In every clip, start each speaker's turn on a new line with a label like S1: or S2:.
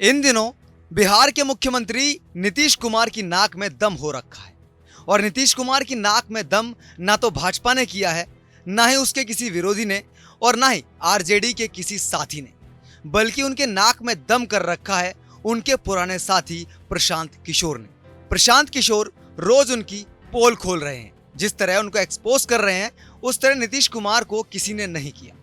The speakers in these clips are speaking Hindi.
S1: इन दिनों बिहार के मुख्यमंत्री नीतीश कुमार की नाक में दम हो रखा है। और नीतीश कुमार की नाक में दम ना तो भाजपा ने किया है, ना ही उसके किसी विरोधी ने, और ना ही आरजेडी के किसी साथी ने, बल्कि उनके नाक में दम कर रखा है उनके पुराने साथी प्रशांत किशोर ने। प्रशांत किशोर रोज उनकी पोल खोल रहे हैं। जिस तरह उनको एक्सपोज कर रहे हैं, उस तरह नीतीश कुमार को किसी ने नहीं किया।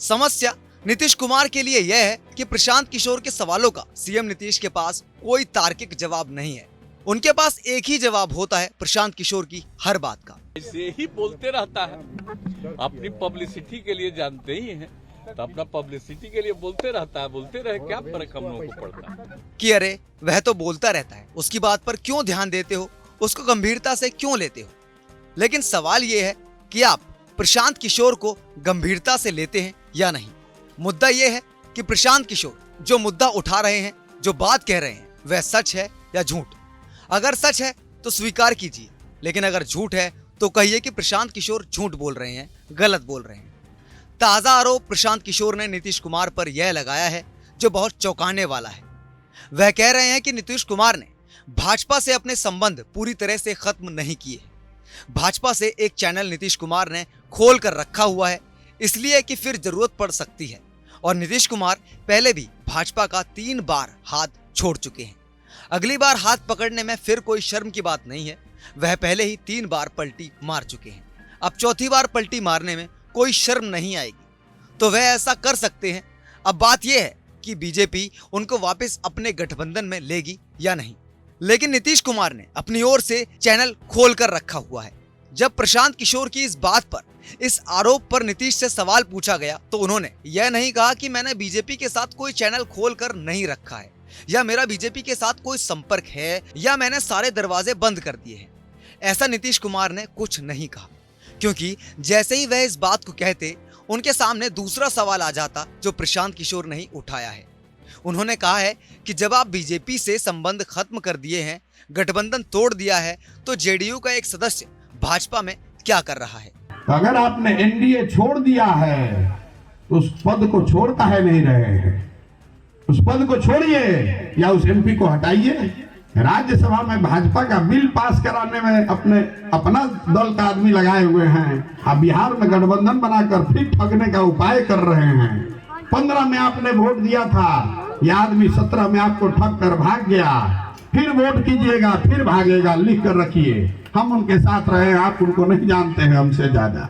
S1: समस्या नीतीश कुमार के लिए यह है कि प्रशांत किशोर के सवालों का सीएम नीतीश के पास कोई तार्किक जवाब नहीं है। उनके पास एक ही जवाब होता है प्रशांत किशोर की हर बात का।
S2: ऐसे ही बोलते रहता है, अपनी पब्लिसिटी के लिए जानते ही हैं, तो अपना पब्लिसिटी के लिए बोलते रहता है। बोलते रहे, क्या फर्क हम लोगों को पड़ता है
S1: कि अरे वह तो बोलता रहता है, उसकी बात पर क्यों ध्यान देते हो, उसको गंभीरता से क्यों लेते हो। लेकिन सवाल यह है कि आप प्रशांत किशोर को गंभीरता से लेते हैं या नहीं। मुद्दा यह है कि प्रशांत किशोर जो मुद्दा उठा रहे हैं, जो बात कह रहे हैं, वह सच है या झूठ। अगर सच है तो स्वीकार कीजिए, लेकिन अगर झूठ है तो कहिए कि प्रशांत किशोर झूठ बोल रहे हैं, गलत बोल रहे हैं। ताजा आरोप प्रशांत किशोर ने नीतीश कुमार पर यह लगाया है जो बहुत चौंकाने वाला है। वह कह रहे हैं कि नीतीश कुमार ने भाजपा से अपने संबंध पूरी तरह से खत्म नहीं किए। भाजपा से एक चैनल नीतीश कुमार ने खोल कर रखा हुआ है, इसलिए कि फिर जरूरत पड़ सकती है। और नीतीश कुमार पहले भी भाजपा का 3 बार हाथ छोड़ चुके हैं। अगली बार हाथ पकड़ने में फिर कोई शर्म की बात नहीं है। वह पहले ही 3 बार पलटी मार चुके हैं। अब चौथी बार पलटी मारने में कोई शर्म नहीं आएगी, तो वह ऐसा कर सकते हैं। अब बात यह है कि बीजेपी उनको वापस अपने गठबंधन में लेगी या नहीं। लेकिन नीतीश कुमार ने अपनी ओर से चैनल खोल कर रखा हुआ है। जब प्रशांत किशोर की इस बात पर, इस आरोप पर नीतीश से सवाल पूछा गया, तो उन्होंने यह नहीं कहा कि मैंने बीजेपी के साथ कोई चैनल खोल कर नहीं रखा है, या मेरा बीजेपी के साथ कोई संपर्क है, या मैंने सारे दरवाजे बंद कर दिए हैं। ऐसा नीतीश कुमार ने कुछ नहीं कहा, क्योंकि जैसे ही वह इस बात को कहते, उनके सामने दूसरा सवाल आ जाता जो प्रशांत किशोर ने ही उठाया है। उन्होंने कहा है कि जब आप बीजेपी से संबंध खत्म कर दिए हैं, गठबंधन तोड़ दिया है, तो जेडीयू का एक सदस्य भाजपा में क्या कर रहा है।
S3: अगर आपने एनडीए छोड़ दिया है तो उस पद को छोड़ता है नहीं रहे हैं। उस पद को छोड़िए या उस एमपी को हटाइए। राज्यसभा में भाजपा का बिल पास कराने में अपना दल का आदमी लगाए हुए हैं। अब बिहार में गठबंधन बनाकर फिर ठगने का उपाय कर रहे हैं। 15 में आपने वोट दिया था, यह आदमी 17 में आपको ठग कर भाग गया। फिर वोट कीजिएगा, फिर भागेगा। लिख कर रखिए, हम उनके साथ रहे, आप उनको नहीं जानते हैं हमसे ज्यादा।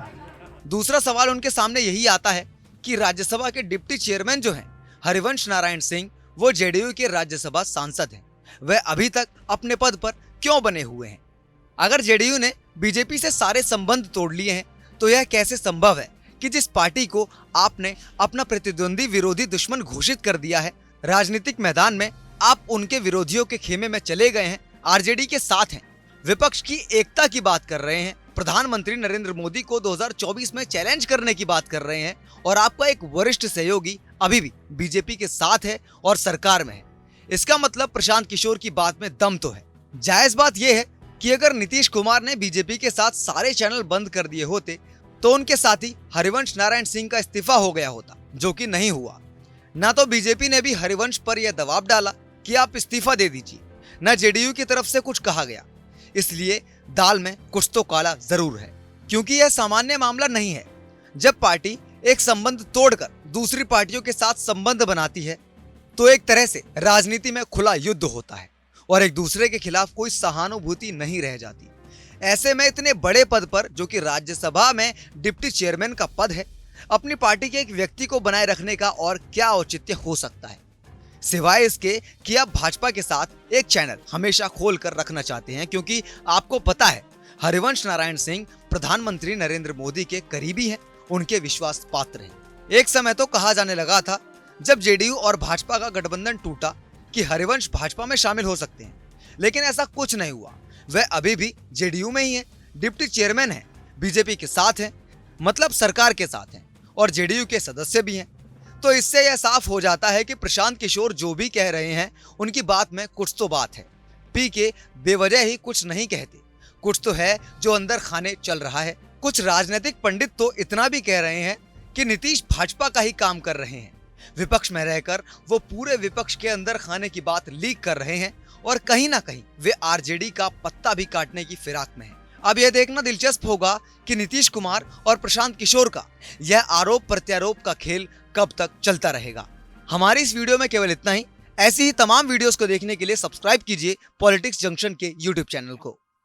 S1: दूसरा सवाल उनके सामने यही आता है कि राज्यसभा के डिप्टी चेयरमैन जो हैं हरिवंश नारायण सिंह, वो जेडीयू के राज्यसभा सांसद हैं। वह अभी तक अपने पद पर क्यों बने हुए हैं? अगर जेडीयू ने बीजेपी से सारे संबंध तोड़ लिए हैं, तो यह कैसे संभव है कि जिस पार्टी को आपने अपना प्रतिद्वंदी विरोधी दुश्मन घोषित कर दिया है, राजनीतिक मैदान में आप उनके विरोधियों के खेमे में चले गए हैं, आरजेडी के साथ हैं, विपक्ष की एकता की बात कर रहे हैं, प्रधानमंत्री नरेंद्र मोदी को 2024 में चैलेंज करने की बात कर रहे हैं, और आपका एक वरिष्ठ सहयोगी अभी भी बीजेपी के साथ है और सरकार में है। इसका मतलब प्रशांत किशोर की बात में दम तो है। जायज बात यह है कि अगर नीतीश कुमार ने बीजेपी के साथ सारे चैनल बंद कर दिए होते, तो उनके साथी हरिवंश नारायण सिंह का इस्तीफा हो गया होता, जो कि नहीं हुआ। ना तो बीजेपी ने भी हरिवंश पर यह दबाव डाला कि आप इस्तीफा दे दीजिए, न जेडीयू की तरफ से कुछ कहा गया। इसलिए दाल में कुछ तो काला जरूर है, क्योंकि यह सामान्य मामला नहीं है। जब पार्टी एक संबंध तोड़कर दूसरी पार्टियों के साथ संबंध बनाती है, तो एक तरह से राजनीति में खुला युद्ध होता है और एक दूसरे के खिलाफ कोई सहानुभूति नहीं रह जाती। ऐसे में इतने बड़े पद पर, जो कि राज्यसभा में डिप्टी चेयरमैन का पद है, अपनी पार्टी के एक व्यक्ति को बनाए रखने का और क्या औचित्य हो सकता है, सिवाय इसके कि आप भाजपा के साथ एक चैनल हमेशा खोल कर रखना चाहते हैं, क्योंकि आपको पता है हरिवंश नारायण सिंह प्रधानमंत्री नरेंद्र मोदी के करीबी हैं, उनके विश्वास पात्र हैं। एक समय तो कहा जाने लगा था, जब जेडीयू और भाजपा का गठबंधन टूटा, कि हरिवंश भाजपा में शामिल हो सकते हैं, लेकिन ऐसा कुछ नहीं हुआ। वह अभी भी जेडीयू में ही है, डिप्टी चेयरमैन है, बीजेपी के साथ हैं, मतलब सरकार के साथ हैं, और जेडीयू के सदस्य भी हैं। तो इससे यह साफ हो जाता है कि प्रशांत किशोर जो भी कह रहे हैं, उनकी बात में कुछ तो बात है। पी के बेवजह ही कुछ नहीं कहते, कुछ तो है जो अंदर खाने चल रहा है। कुछ राजनीतिक पंडित तो इतना भी कह रहे हैं कि नीतीश भाजपा का ही काम कर रहे हैं, विपक्ष में रहकर वो पूरे विपक्ष के अंदर खाने की बात लीक कर रहे हैं और कहीं ना कहीं वे आरजेडी का पत्ता भी काटने की फिराक में हैं। अब यह देखना दिलचस्प होगा कि नीतीश कुमार और प्रशांत किशोर का यह आरोप प्रत्यारोप का खेल कब तक चलता रहेगा। हमारी इस वीडियो में केवल इतना ही। ऐसी ही तमाम वीडियोस को देखने के लिए सब्सक्राइब कीजिए पॉलिटिक्स जंक्शन के यूट्यूब चैनल को।